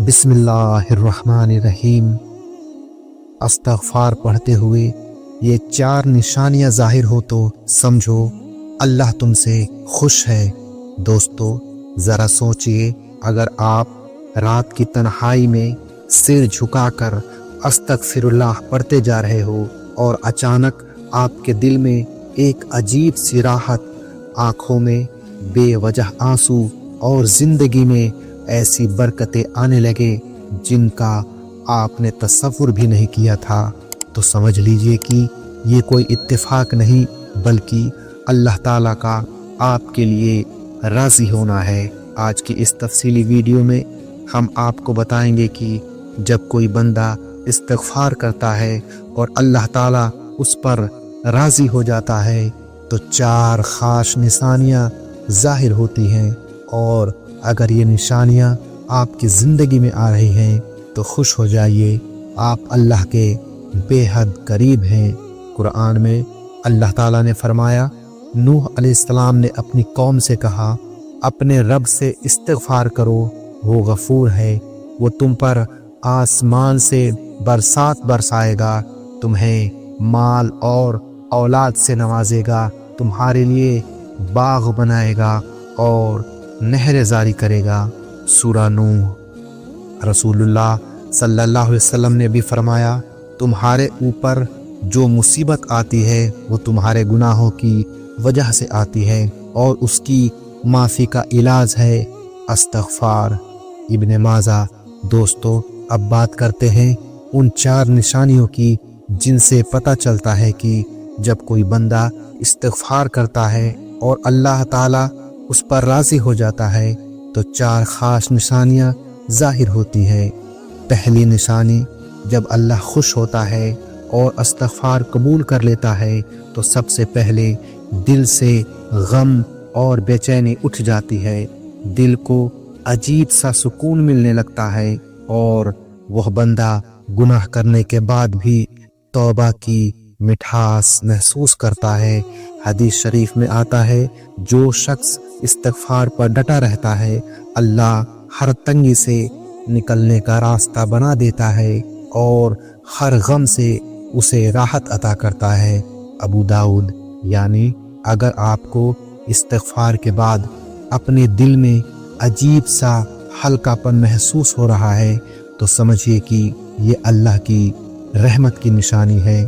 بسم اللہ الرحمن الرحیم۔ استغفار پڑھتے ہوئے یہ 4 نشانیاں ظاہر ہو تو سمجھو اللہ تم سے خوش ہے۔ دوستو ذرا سوچئے، اگر آپ رات کی تنہائی میں سر جھکا کر استغفر اللہ پڑھتے جا رہے ہو اور اچانک آپ کے دل میں ایک عجیب سی راحت، آنکھوں میں بے وجہ آنسو اور زندگی میں ایسی برکتیں آنے لگے جن کا آپ نے تصور بھی نہیں کیا تھا، تو سمجھ لیجئے کہ یہ کوئی اتفاق نہیں بلکہ اللہ تعالیٰ کا آپ کے لیے راضی ہونا ہے۔ آج کی اس تفصیلی ویڈیو میں ہم آپ کو بتائیں گے کہ جب کوئی بندہ استغفار کرتا ہے اور اللہ تعالیٰ اس پر راضی ہو جاتا ہے تو 4 خاص نشانیاں ظاہر ہوتی ہیں، اور اگر یہ نشانیاں آپ کی زندگی میں آ رہی ہیں تو خوش ہو جائیے، آپ اللہ کے بے حد قریب ہیں۔ قرآن میں اللہ تعالیٰ نے فرمایا، نوح علیہ السلام نے اپنی قوم سے کہا، اپنے رب سے استغفار کرو، وہ غفور ہے، وہ تم پر آسمان سے برسات برسائے گا، تمہیں مال اور اولاد سے نوازے گا، تمہارے لیے باغ بنائے گا اور نہر جاری کرے گا۔ سورہ نوح۔ رسول اللہ صلی اللہ علیہ وسلم نے بھی فرمایا، تمہارے اوپر جو مصیبت آتی ہے وہ تمہارے گناہوں کی وجہ سے آتی ہے، اور اس کی معافی کا علاج ہے استغفار۔ ابن ماجہ۔ دوستو اب بات کرتے ہیں ان 4 نشانیوں کی جن سے پتہ چلتا ہے کہ جب کوئی بندہ استغفار کرتا ہے اور اللہ تعالیٰ اس پر راضی ہو جاتا ہے تو 4 خاص نشانیاں ظاہر ہوتی ہے۔ پہلی نشانی، جب اللہ خوش ہوتا ہے اور استغفار قبول کر لیتا ہے تو سب سے پہلے دل سے غم اور بے چینی اٹھ جاتی ہے، دل کو عجیب سا سکون ملنے لگتا ہے، اور وہ بندہ گناہ کرنے کے بعد بھی توبہ کی مٹھاس محسوس کرتا ہے۔ حدیث شریف میں آتا ہے، جو شخص استغفار پر ڈٹا رہتا ہے اللہ ہر تنگی سے نکلنے کا راستہ بنا دیتا ہے اور ہر غم سے اسے راحت عطا کرتا ہے۔ ابو داؤد۔ یعنی اگر آپ کو استغفار کے بعد اپنے دل میں عجیب سا ہلکا پن محسوس ہو رہا ہے تو سمجھیے کہ یہ اللہ کی رحمت کی نشانی ہے۔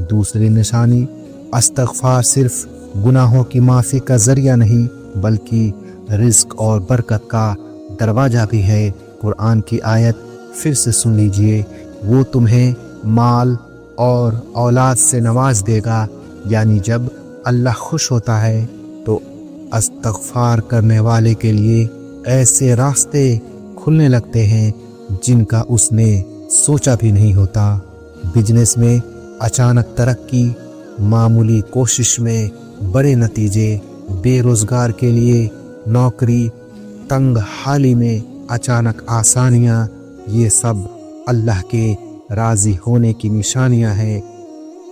دوسری نشانی، استغفار صرف گناہوں کی معافی کا ذریعہ نہیں بلکہ رزق اور برکت کا دروازہ بھی ہے۔ قرآن کی آیت پھر سے سن لیجئے، وہ تمہیں مال اور اولاد سے نواز دے گا، یعنی جب اللہ خوش ہوتا ہے تو استغفار کرنے والے کے لیے ایسے راستے کھلنے لگتے ہیں جن کا اس نے سوچا بھی نہیں ہوتا۔ بزنس میں اچانک ترقی، معمولی کوشش میں بڑے نتیجے، بے روزگار کے لیے نوکری، تنگ حالی میں اچانک آسانیاں، یہ سب اللہ کے راضی ہونے کی نشانیاں ہیں۔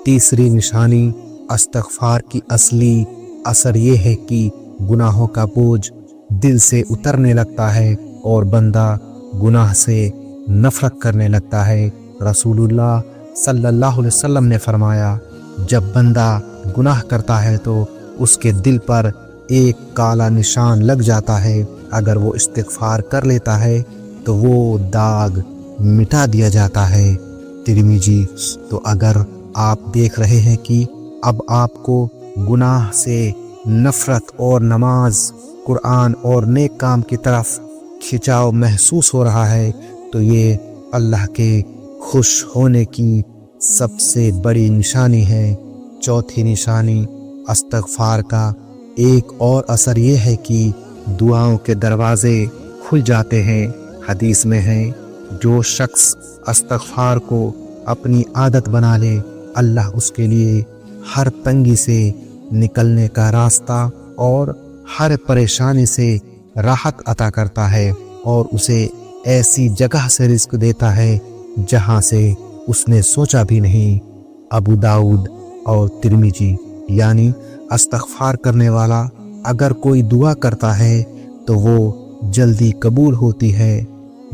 تیسری نشانی، استغفار کی اصلی اثر یہ ہے کہ گناہوں کا بوجھ دل سے اترنے لگتا ہے اور بندہ گناہ سے نفرت کرنے لگتا ہے۔ رسول اللہ صلی اللہ علیہ وسلم نے فرمایا، جب بندہ گناہ کرتا ہے تو اس کے دل پر ایک کالا نشان لگ جاتا ہے، اگر وہ استغفار کر لیتا ہے تو وہ داغ مٹا دیا جاتا ہے۔ ترمذی۔ تو اگر آپ دیکھ رہے ہیں کہ اب آپ کو گناہ سے نفرت اور نماز، قرآن اور نیک کام کی طرف کھنچاؤ محسوس ہو رہا ہے تو یہ اللہ کے خوش ہونے کی سب سے بڑی نشانی ہے۔ چوتھی نشانی، استغفار کا ایک اور اثر یہ ہے کہ دعاؤں کے دروازے کھل جاتے ہیں۔ حدیث میں ہے، جو شخص استغفار کو اپنی عادت بنا لے اللہ اس کے لیے ہر تنگی سے نکلنے کا راستہ اور ہر پریشانی سے راحت عطا کرتا ہے اور اسے ایسی جگہ سے رزق دیتا ہے جہاں سے اس نے سوچا بھی نہیں۔ ابو داؤد اور ترمذی۔ یعنی استغفار کرنے والا اگر کوئی دعا کرتا ہے تو وہ جلدی قبول ہوتی ہے،